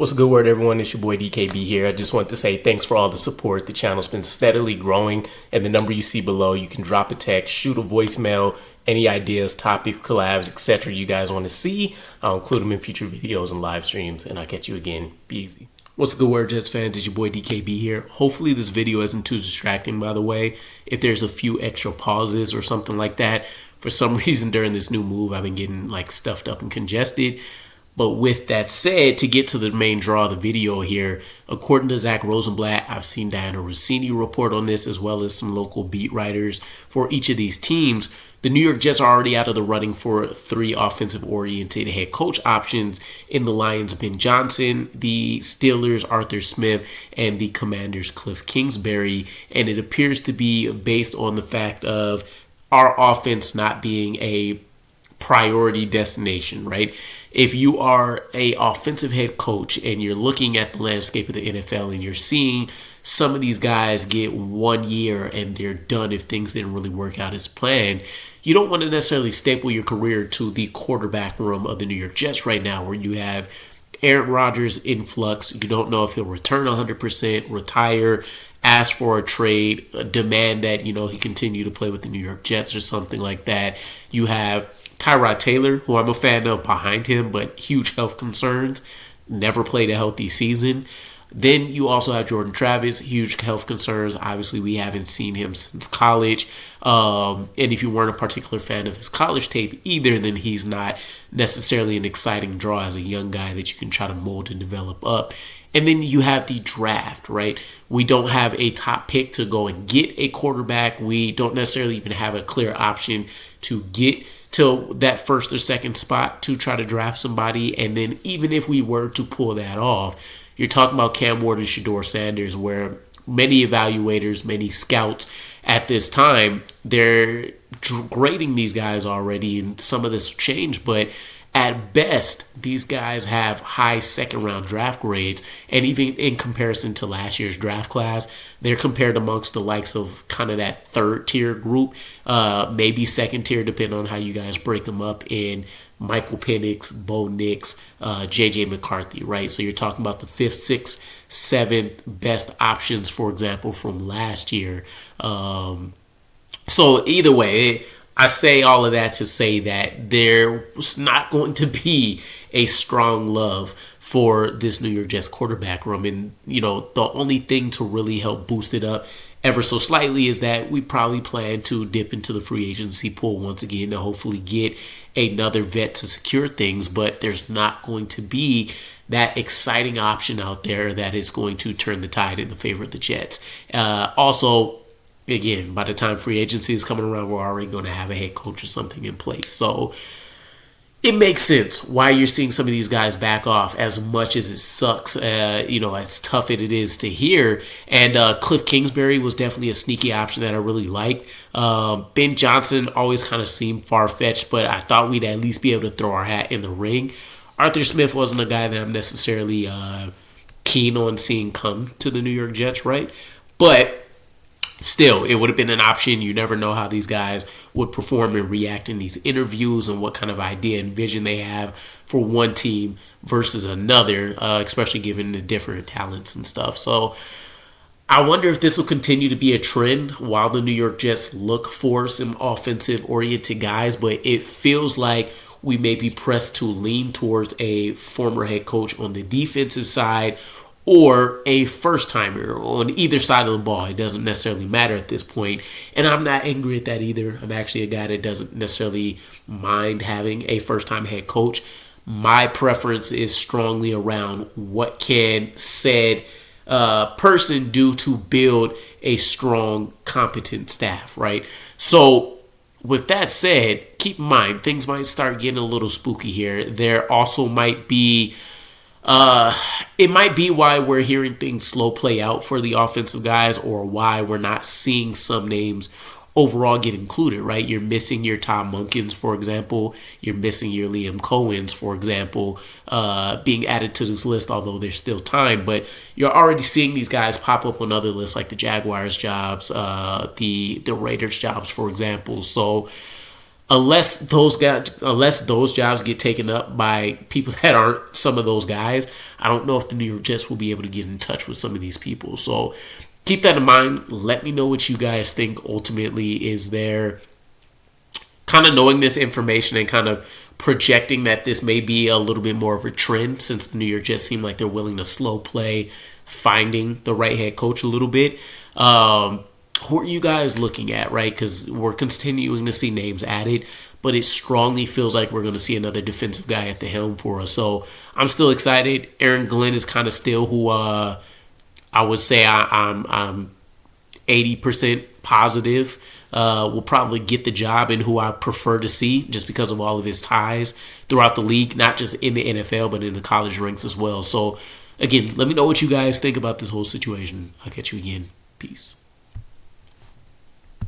What's a good word, everyone? It's your boy DKB here. I just want to say thanks for all the support. The channel's been steadily growing, and the number you see below, you can drop a text, shoot a voicemail, any ideas, topics, collabs, etc. you guys want to see. I'll include them in future videos and live streams, and I'll catch you again. Be easy. What's a good word, Jets fans? It's your boy DKB here. Hopefully this video isn't too distracting, by the way. If there's a few extra pauses or something like that, for some reason during this new move, I've been getting like stuffed up and congested. But with that said, to get to the main draw of the video here, according to Zach Rosenblatt, I've seen Diana Rossini report on this, as well as some local beat writers for each of these teams. The New York Jets are already out of the running for 3 offensive-oriented head coach options in the Lions, Ben Johnson, the Steelers, Arthur Smith, and the Commanders, Kliff Kingsbury. And it appears to be based on the fact of our offense not being a priority destination, right? If you are a offensive head coach and you're looking at the landscape of the NFL and you're seeing some of these guys get 1 year and they're done if things didn't really work out as planned, you don't want to necessarily staple your career to the quarterback room of the New York Jets right now, where you have Aaron Rodgers in flux. You don't know if he'll return 100%, retire, ask for a trade, demand that, he continue to play with the New York Jets or something like that. You have Tyrod Taylor, who I'm a fan of behind him, but huge health concerns, never played a healthy season. Then you also have Jordan Travis, huge health concerns. Obviously, we haven't seen him since college. And if you weren't a particular fan of his college tape either, then he's not necessarily an exciting draw as a young guy that you can try to mold and develop up. And then you have the draft, right? We don't have a top pick to go and get a quarterback. We don't necessarily even have a clear option to get to that first or second spot to try to draft somebody. And then even if we were to pull that off, you're talking about Cam Ward and Shedeur Sanders, where many evaluators, many scouts at this time, they're grading these guys already, and some of this changed, but at best, these guys have high second-round draft grades, and even in comparison to last year's draft class, they're compared amongst the likes of kind of that third-tier group, maybe second-tier, depending on how you guys break them up in Michael Penix, Bo Nix, J.J. McCarthy, right? So you're talking about the 5th, 6th, 7th best options, for example, from last year. So either way, I say all of that to say that there was not going to be a strong love for this New York Jets quarterback room. And, the only thing to really help boost it up ever so slightly is that we probably plan to dip into the free agency pool once again to hopefully get another vet to secure things. But there's not going to be that exciting option out there that is going to turn the tide in the favor of the Jets. Also, again, by the time free agency is coming around, we're already going to have a head coach or something in place. So it makes sense why you're seeing some of these guys back off, as much as it sucks, as tough it is to hear. And Kliff Kingsbury was definitely a sneaky option that I really liked. Ben Johnson always kind of seemed far-fetched, but I thought we'd at least be able to throw our hat in the ring. Arthur Smith wasn't a guy that I'm necessarily keen on seeing come to the New York Jets, right? But still, it would have been an option. You never know how these guys would perform and react in these interviews and what kind of idea and vision they have for one team versus another, especially given the different talents and stuff. So I wonder if this will continue to be a trend while the New York Jets look for some offensive-oriented guys, but it feels like we may be pressed to lean towards a former head coach on the defensive side or a first-timer on either side of the ball. It doesn't necessarily matter at this point. And I'm not angry at that either. I'm actually a guy that doesn't necessarily mind having a first-time head coach. My preference is strongly around what can said person do to build a strong, competent staff, right? So with that said, keep in mind, things might start getting a little spooky here. There also might be it might be why we're hearing things slow play out for the offensive guys, or why we're not seeing some names overall get included, right? You're missing your Tom Munkins, for example. You're missing your Liam Cohens, for example, being added to this list, although there's still time. But you're already seeing these guys pop up on other lists, like the Jaguars jobs, the Raiders jobs, for example. So unless those jobs get taken up by people that aren't some of those guys, I don't know if the New York Jets will be able to get in touch with some of these people. So keep that in mind. Let me know what you guys think ultimately is there. Kind of knowing this information and kind of projecting that this may be a little bit more of a trend, since the New York Jets seem like they're willing to slow play finding the right head coach a little bit. Who are you guys looking at, right? Because we're continuing to see names added, but it strongly feels like we're going to see another defensive guy at the helm for us. So I'm still excited. Aaron Glenn is kind of still who I would say I'm 80% positive will probably get the job, and who I prefer to see just because of all of his ties throughout the league, not just in the NFL, but in the college ranks as well. So again, let me know what you guys think about this whole situation. I'll catch you again. Peace.